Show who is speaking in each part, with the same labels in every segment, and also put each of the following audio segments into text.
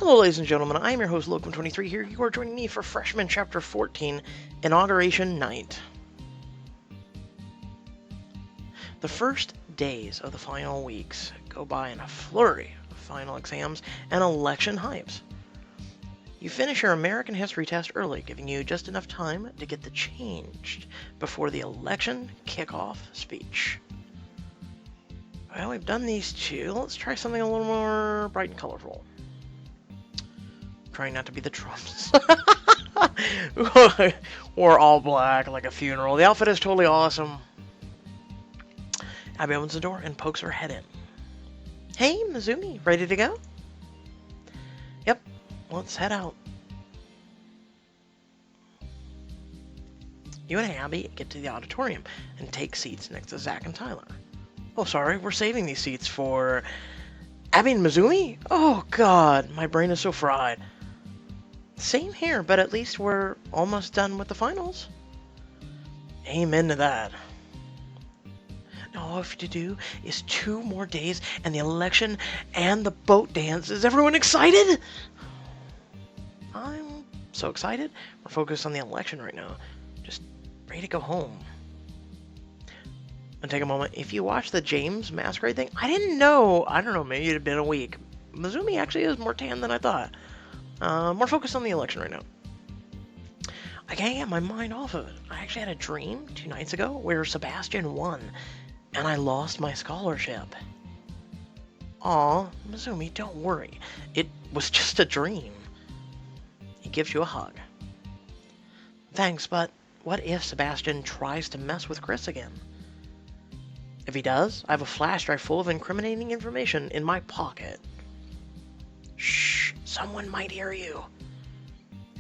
Speaker 1: Hello, ladies and gentlemen. I am your host, Locum23 here. You are joining me for Freshman Chapter 14, Inauguration Night. The first days of the final weeks go by in a flurry of final exams and election hypes. You finish your American history test early, giving you just enough time to get the changed before the election kickoff speech. Well, we've done these two. Let's try something a little more bright and colorful. Trying not to be the Trumps. Or all black like a funeral. The outfit is totally awesome. Abby opens the door and pokes her head in. Hey, Mizumi, ready to go? Yep, let's head out. You and Abby get to the auditorium and take seats next to Zach and Tyler. Oh, sorry, we're saving these seats for Abby and Mizumi? Oh, God, my brain is so fried. Same here, but at least we're almost done with the finals. Amen to that. Now all we have to do is 2 more days and the election and the boat dance. Is everyone excited? I'm so excited. We're focused on the election right now. Just ready to go home. And take a moment. If you watch the James masquerade thing, I didn't know. I don't know, maybe it had been a week. Mizumi actually is more tan than I thought. More focused on the election right now. I can't get my mind off of it. I actually had a dream 2 nights ago where Sebastian won, and I lost my scholarship. Aw, Mizumi, don't worry. It was just a dream. He gives you a hug. Thanks, but what if Sebastian tries to mess with Chris again? If he does, I have a flash drive full of incriminating information in my pocket. Shh, someone might hear you.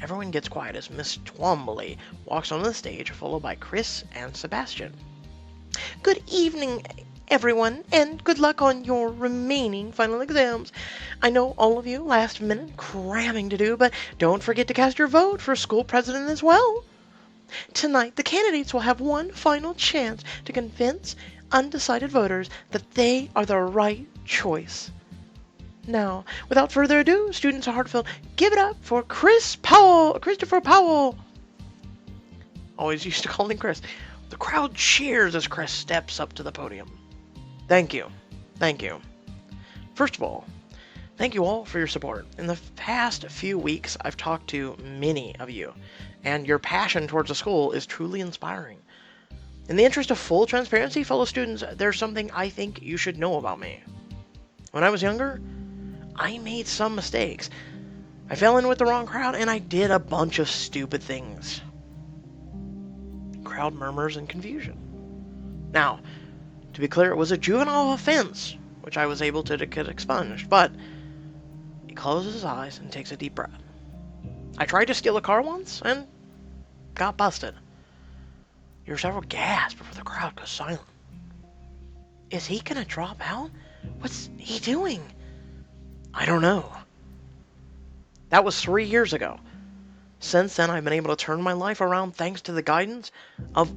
Speaker 1: Everyone gets quiet as Miss Twombly walks onto the stage, followed by Chris and Sebastian. Good evening, everyone, and good luck on your remaining final exams. I know all of you last minute cramming to do, but don't forget to cast your vote for school president as well. Tonight, the candidates will have one final chance to convince undecided voters that they are the right choice. Now, without further ado, students of Hartfeld, give it up for Christopher Powell. Always used to call him Chris. The crowd cheers as Chris steps up to the podium. Thank you. Thank you. First of all, thank you all for your support. In the past few weeks, I've talked to many of you, and your passion towards the school is truly inspiring. In the interest of full transparency, fellow students, there's something I think you should know about me. When I was younger, I made some mistakes. I fell in with the wrong crowd, and I did a bunch of stupid things. Crowd murmurs in confusion. Now, to be clear, it was a juvenile offense, which I was able to get expunged, but he closes his eyes and takes a deep breath. I tried to steal a car once, and got busted. There were several gasps before the crowd goes silent. Is he gonna drop out? What's he doing? I don't know. That was 3 years ago. Since then, I've been able to turn my life around thanks to the guidance of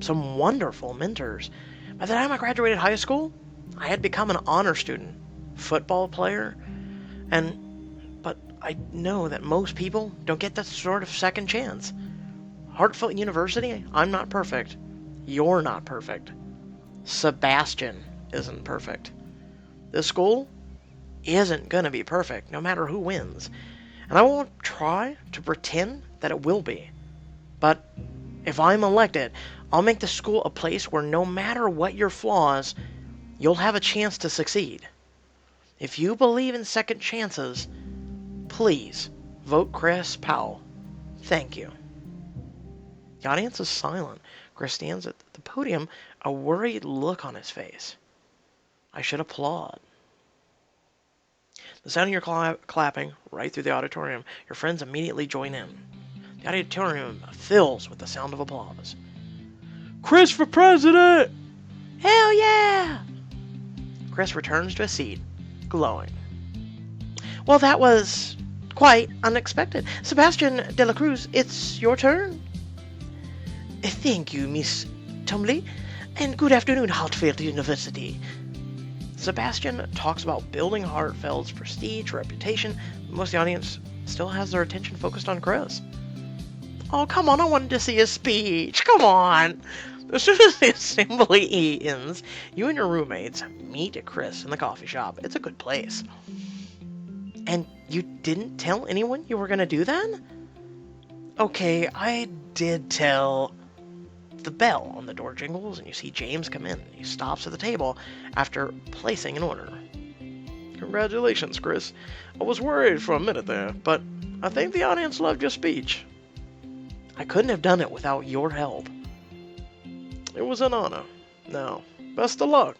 Speaker 1: some wonderful mentors. By the time I graduated high school, I had become an honor student, football player, but I know that most people don't get that sort of second chance. Hartfeld University, I'm not perfect. You're not perfect. Sebastian isn't perfect. This school isn't gonna be perfect, no matter who wins. And I won't try to pretend that it will be. But if I'm elected, I'll make the school a place where no matter what your flaws, you'll have a chance to succeed. If you believe in second chances, please vote Chris Powell. Thank you. The audience is silent. Chris stands at the podium, a worried look on his face. I should applaud. The sound of your clapping right through the auditorium, your friends immediately join in. The auditorium fills with the sound of applause. Chris for president! Hell yeah! Chris returns to a seat, glowing. Well, that was quite unexpected. Sebastian de la Cruz, it's your turn. Thank you, Miss Tumley, and good afternoon, Hartfeld University. Sebastian talks about building Hartfeld's prestige, reputation. Most of the audience still has their attention focused on Chris. Oh, come on, I wanted to see his speech. Come on. As soon as the assembly ends, you and your roommates meet Chris in the coffee shop. It's a good place. And you didn't tell anyone you were going to do that? Okay, I did tell. The bell on the door jingles, and you see James come in. He stops at the table after placing an order. Congratulations, Chris. I was worried for a minute there, but I think the audience loved your speech. I couldn't have done it without your help. It was an honor. Now, best of luck.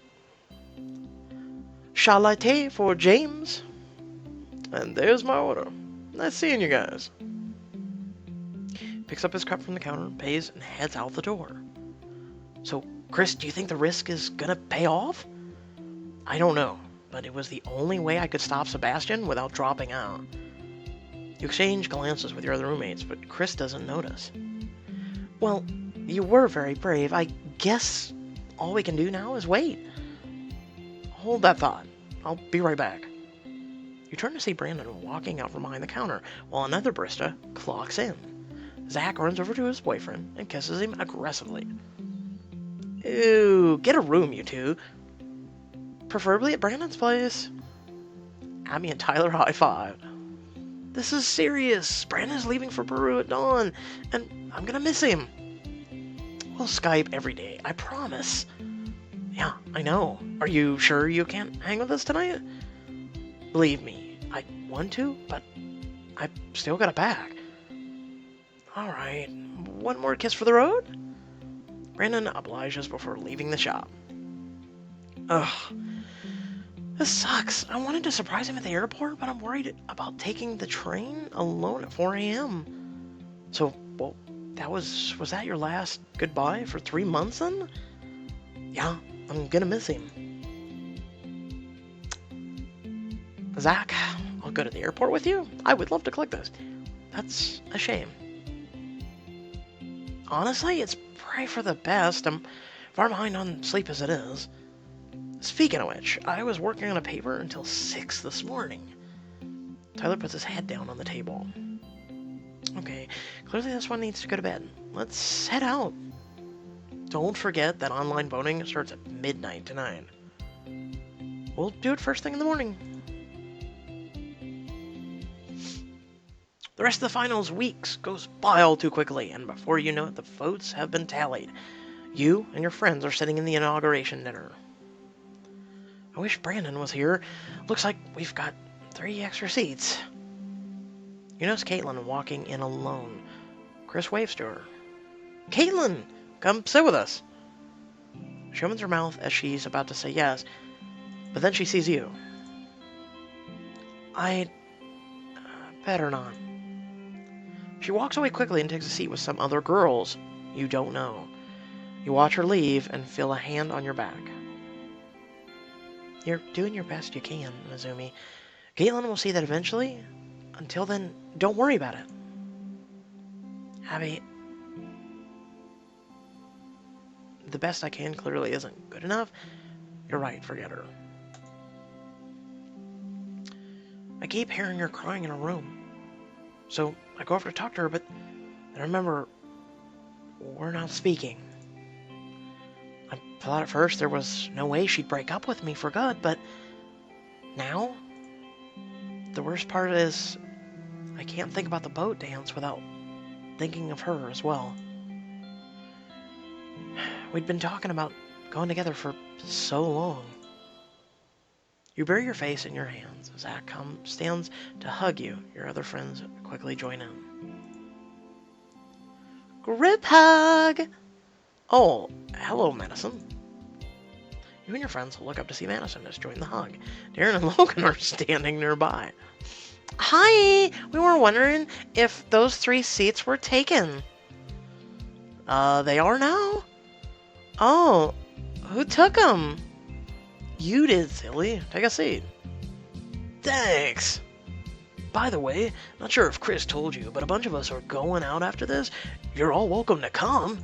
Speaker 1: Charlotte for James. And there's my order. Nice seeing you guys. Picks up his cup from the counter, pays, and heads out the door. So, Chris, do you think the risk is gonna pay off? I don't know, but it was the only way I could stop Sebastian without dropping out. You exchange glances with your other roommates, but Chris doesn't notice. Well, you were very brave. I guess all we can do now is wait. Hold that thought. I'll be right back. You turn to see Brandon walking out from behind the counter, while another barista clocks in. Zach runs over to his boyfriend and kisses him aggressively. Ew, get a room, you two. Preferably at Brandon's place. Abby and Tyler high-five. This is serious. Brandon's leaving for Peru at dawn, and I'm gonna miss him. We'll Skype every day, I promise. Yeah, I know. Are you sure you can't hang with us tonight? Believe me, I want to, but I still gotta pack. Alright, one more kiss for the road? Brandon obliges before leaving the shop. Ugh. This sucks. I wanted to surprise him at the airport, but I'm worried about taking the train alone at 4 a.m. So, well, was that your last goodbye for 3 months then? Yeah, I'm gonna miss him. Zach, I'll go to the airport with you. I would love to collect this. That's a shame. Honestly, it's probably for the best. I'm far behind on sleep as it is. Speaking of which, I was working on a paper until 6 this morning. Tyler puts his head down on the table. Okay, clearly this one needs to go to bed. Let's head out. Don't forget that online voting starts at midnight tonight. We'll do it first thing in the morning. The rest of the finals weeks goes by all too quickly, and before you know it, the votes have been tallied. You and your friends are sitting in the inauguration dinner. I wish Brandon was here. Looks like we've got 3 extra seats. You notice Kaitlyn walking in alone. Chris waves to her. Kaitlyn, come sit with us. She opens her mouth as she's about to say yes, but then she sees you. I'd better not. She walks away quickly and takes a seat with some other girls you don't know. You watch her leave and feel a hand on your back. You're doing your best you can, Mizumi. Kaitlyn will see that eventually. Until then, don't worry about it. Abby, the best I can clearly isn't good enough. You're right, forget her. I keep hearing her crying in her room. So I go over to talk to her, but I remember we're not speaking. I thought at first there was no way she'd break up with me for good, but now the worst part is I can't think about the boat dance without thinking of her as well. We'd been talking about going together for so long. You bury your face in your hands. Zach stands to hug you. Your other friends quickly join in. Group hug! Oh, hello, Madison. You and your friends look up to see Madison just join the hug. Darren and Logan are standing nearby. Hi! We were wondering if those 3 seats were taken. They are now? Oh, who took them? You did, silly. Take a seat. Thanks. By the way, not sure if Chris told you, but a bunch of us are going out after this. You're all welcome to come.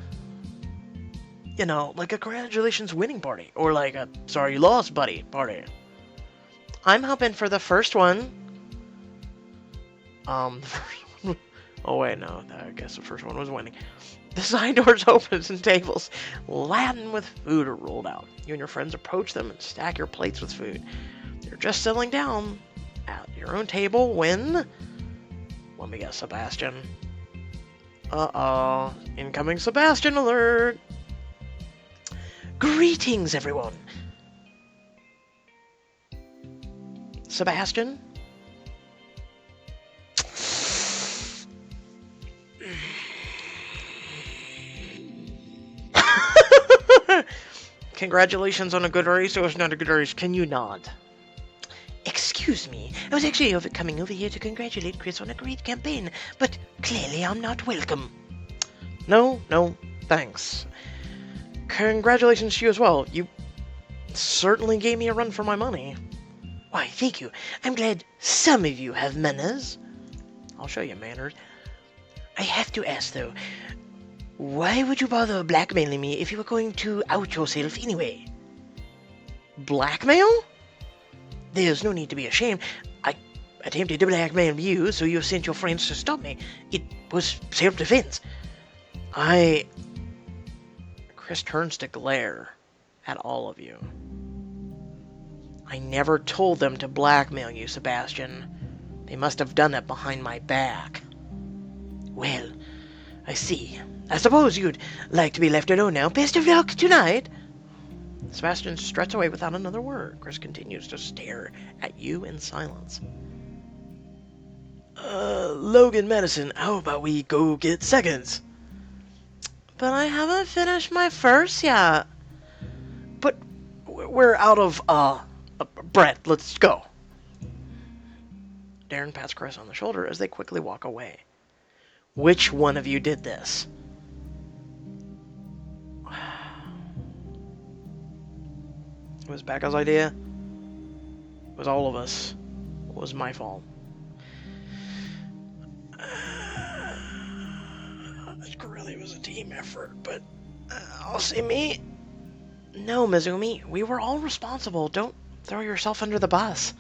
Speaker 1: You know, like a congratulations winning party, or like a sorry you lost, buddy party. I'm hoping for the first one. The first one. Oh wait, no, I guess the first one was winning. The side doors open and tables laden with food are rolled out. You and your friends approach them and stack your plates with food. You're just settling down at your own table when... Let me guess, Sebastian. Uh-oh. Incoming Sebastian alert! Greetings, everyone! Sebastian? Congratulations on a good race. It was not a good race. Can you not? Excuse me. I was actually coming over here to congratulate Chris on a great campaign, but clearly I'm not welcome. No, thanks. Congratulations to you as well. You certainly gave me a run for my money. Why, thank you. I'm glad some of you have manners. I'll show you manners. I have to ask, though, why would you bother blackmailing me if you were going to out yourself anyway? Blackmail? There's no need to be ashamed. I attempted to blackmail you, so you sent your friends to stop me. It was self-defense. Chris turns to glare at all of you. I never told them to blackmail you, Sebastian. They must have done it behind my back. Well, I see. I suppose you'd like to be left alone now. Best of luck tonight. Sebastian struts away without another word. Chris continues to stare at you in silence. Logan Madison, how about we go get seconds? But I haven't finished my first yet. But we're out of, bread. Let's go. Darren pats Chris on the shoulder as they quickly walk away. Which one of you did this? It was Becca's idea. It was all of us. It was my fault. It was a team effort, but I'll say me. No, Mizumi, we were all responsible. Don't throw yourself under the bus.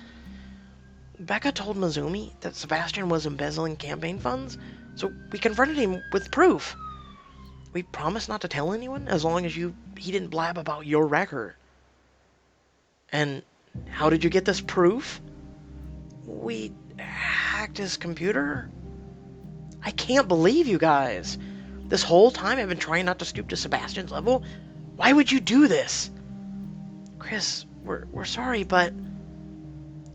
Speaker 1: Becca told Mizumi that Sebastian was embezzling campaign funds, so we confronted him with proof. We promised not to tell anyone as long as he didn't blab about your record. And how did you get this proof? We hacked his computer? I can't believe you guys. This whole time I've been trying not to stoop to Sebastian's level. Why would you do this? Chris, we're sorry, but...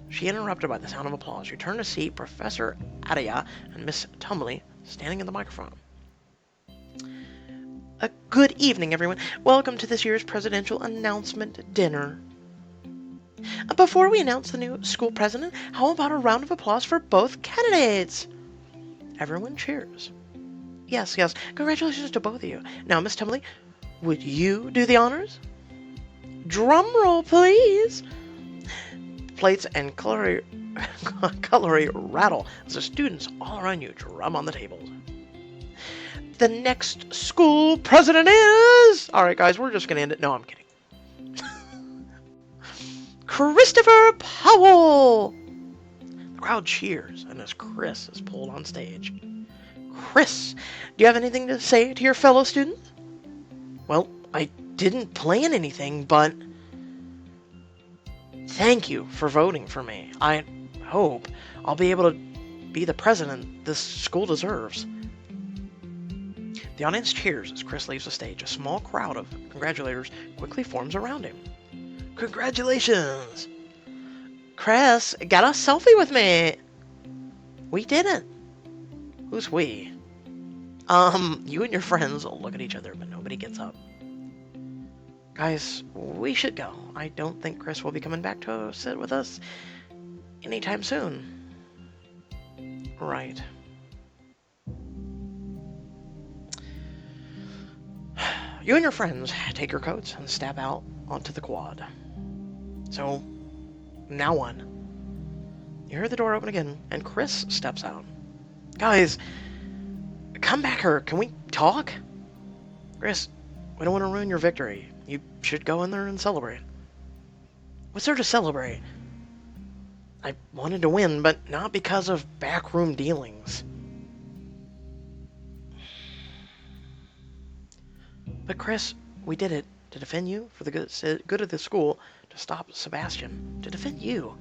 Speaker 1: She interrupted by the sound of applause. She turned to see Professor Adia and Miss Tumley standing in the microphone. A good evening, everyone. Welcome to this year's presidential announcement dinner. Before we announce the new school president, how about a round of applause for both candidates? Everyone cheers. Yes. Congratulations to both of you. Now, Miss Tumley, would you do the honors? Drum roll, please. Plates and cutlery rattle as the students all around you drum on the tables. The next school president is... Alright, guys, we're just going to end it. No, I'm kidding. Christopher Powell! The crowd cheers, and as Chris is pulled on stage. Chris, do you have anything to say to your fellow students? Well, I didn't plan anything, but... Thank you for voting for me. I hope I'll be able to be the president this school deserves. The audience cheers as Chris leaves the stage. A small crowd of congratulators quickly forms around him. Congratulations! Chris, got a selfie with me! We didn't. Who's we? You and your friends will look at each other, but nobody gets up. Guys, we should go. I don't think Chris will be coming back to sit with us anytime soon. Right. You and your friends take your coats and step out onto the quad. So, now on. You hear the door open again, and Chris steps out. Guys, come back here. Can we talk? Chris, We don't want to ruin your victory. You should go in there and celebrate. What's there to celebrate? I wanted to win, but not because of backroom dealings. But Chris, we did it to defend you, for the good of the school, to stop Sebastian, to defend you.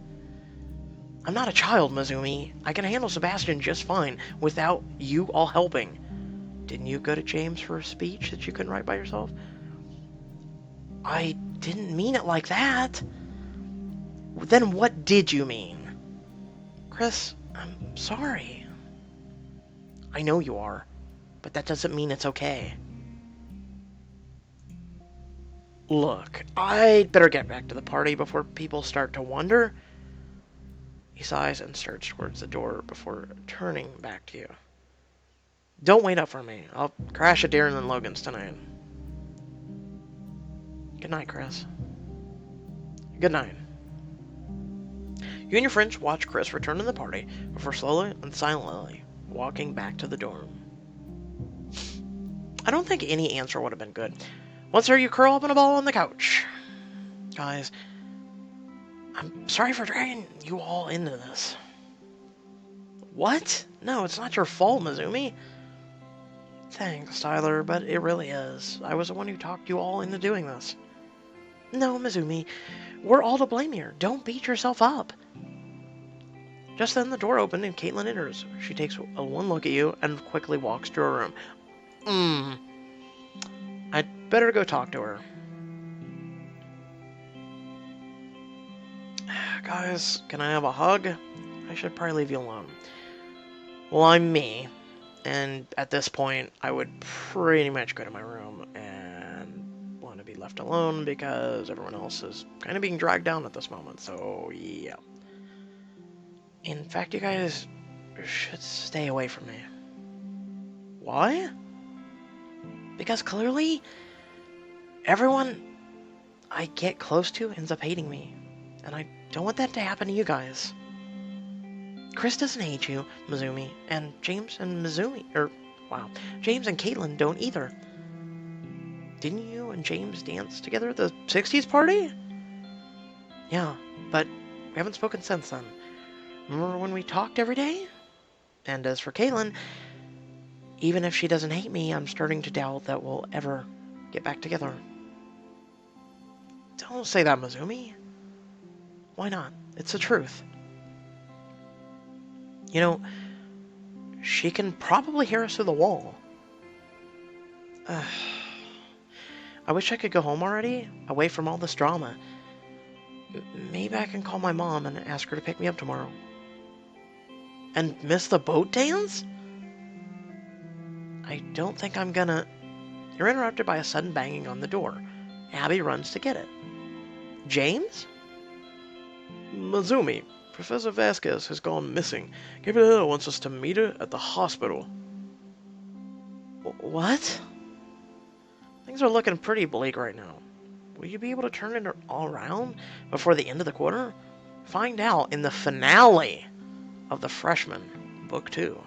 Speaker 1: I'm not a child, Mizumi. I can handle Sebastian just fine without you all helping. Didn't you go to James for a speech that you couldn't write by yourself? I didn't mean it like that. Then what did you mean? Chris, I'm sorry. I know you are, but that doesn't mean it's okay. Look, I'd better get back to the party before people start to wonder. He sighs and starts towards the door before turning back to you. Don't wait up for me. I'll crash at Darren and Logan's tonight. Good night, Chris. Good night. You and your friends watch Chris return to the party before slowly and silently walking back to the dorm. I don't think any answer would have been good. Once there, you curl up in a ball on the couch. Guys, I'm sorry for dragging you all into this. What? No, it's not your fault, Mizumi. Thanks, Tyler, but it really is. I was the one who talked you all into doing this. No, Mizumi, we're all to blame here. Don't beat yourself up. Just then the door opened and Kaitlyn enters. She takes a one look at you and quickly walks to her room. I'd better go talk to her. Guys, can I have a hug? I should probably leave you alone. Well, I'm me, and at this point, I would pretty much go to my room and want to be left alone because everyone else is kind of being dragged down at this moment, so yeah. In fact, you guys should stay away from me. Why? Because clearly, everyone I get close to ends up hating me, and I don't want that to happen to you guys. Chris doesn't hate you, Mizumi, and James and James and Kaitlyn don't either. Didn't you and James dance together at the 60s party? Yeah, but we haven't spoken since then. Remember when we talked every day? And as for Kaitlyn, even if she doesn't hate me, I'm starting to doubt that we'll ever get back together. Don't say that, Mizumi. Why not? It's the truth. You know, she can probably hear us through the wall. I wish I could go home already, away from all this drama. Maybe I can call my mom and ask her to pick me up tomorrow. And miss the boat dance? I don't think I'm gonna... You're interrupted by a sudden banging on the door. Abby runs to get it. James?
Speaker 2: Mizumi, Professor Vasquez has gone missing. Gabriella wants us to meet her at the hospital.
Speaker 1: What? Things are looking pretty bleak right now. Will you be able to turn it all around before the end of the quarter? Find out in the finale of The Freshman, Book 2.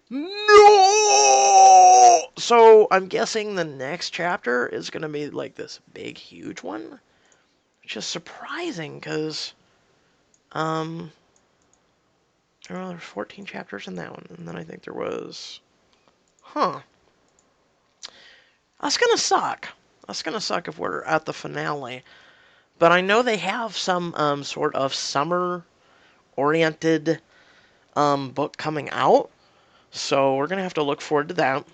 Speaker 2: No!
Speaker 1: So, I'm guessing the next chapter is going to be like this big, huge one. Which is surprising, because, there were 14 chapters in that one, and then I think there was, That's gonna suck. That's gonna suck if we're at the finale. But I know they have some, sort of summer-oriented, book coming out, so we're gonna have to look forward to that.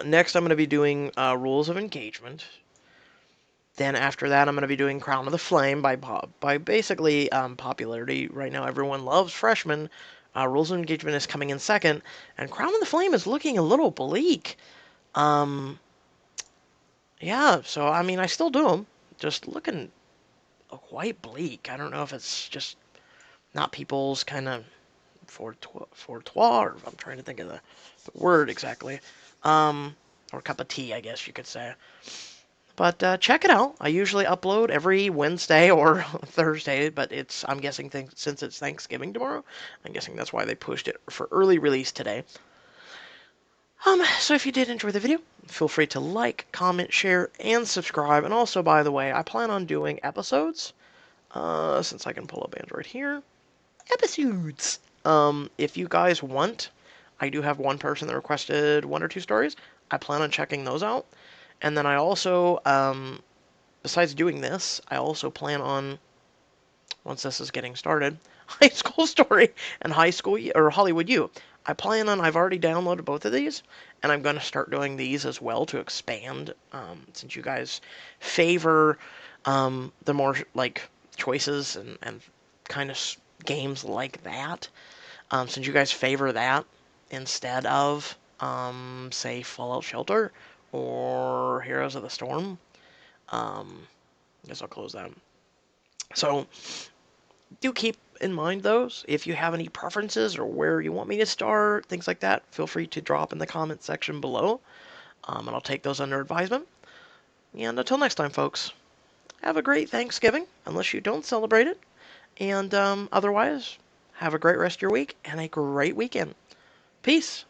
Speaker 1: Next I'm gonna be doing, Rules of Engagement. Then after that, I'm going to be doing Crown of the Flame by basically popularity. Right now, everyone loves Freshman. Rules of Engagement is coming in second. And Crown of the Flame is looking a little bleak. Yeah, so, I mean, I still do them. Just looking quite bleak. I don't know if it's just not people's kind of fortois, or I'm trying to think of the word exactly. Or cup of tea, I guess you could say. But check it out. I usually upload every Wednesday or Thursday, but I'm guessing since it's Thanksgiving tomorrow, I'm guessing that's why they pushed it for early release today. So if you did enjoy the video, feel free to like, comment, share, and subscribe. And also, by the way, I plan on doing episodes, since I can pull up Android here. Episodes! If you guys want, I do have one person that requested 1 or 2 stories. I plan on checking those out. And then I also, besides doing this, I also plan on, once this is getting started, High School Story and High School or Hollywood U. I've already downloaded both of these, and I'm going to start doing these as well to expand, since you guys favor the more like choices and kind of games like that. Since you guys favor that instead of, say, Fallout Shelter or Heroes of the Storm, I guess I'll close that. So do keep in mind those. If you have any preferences or where you want me to start, things like that, feel free to drop in the comment section below, and I'll take those under advisement. And until next time, folks, have a great Thanksgiving, unless you don't celebrate it. And otherwise, have a great rest of your week and a great weekend. Peace.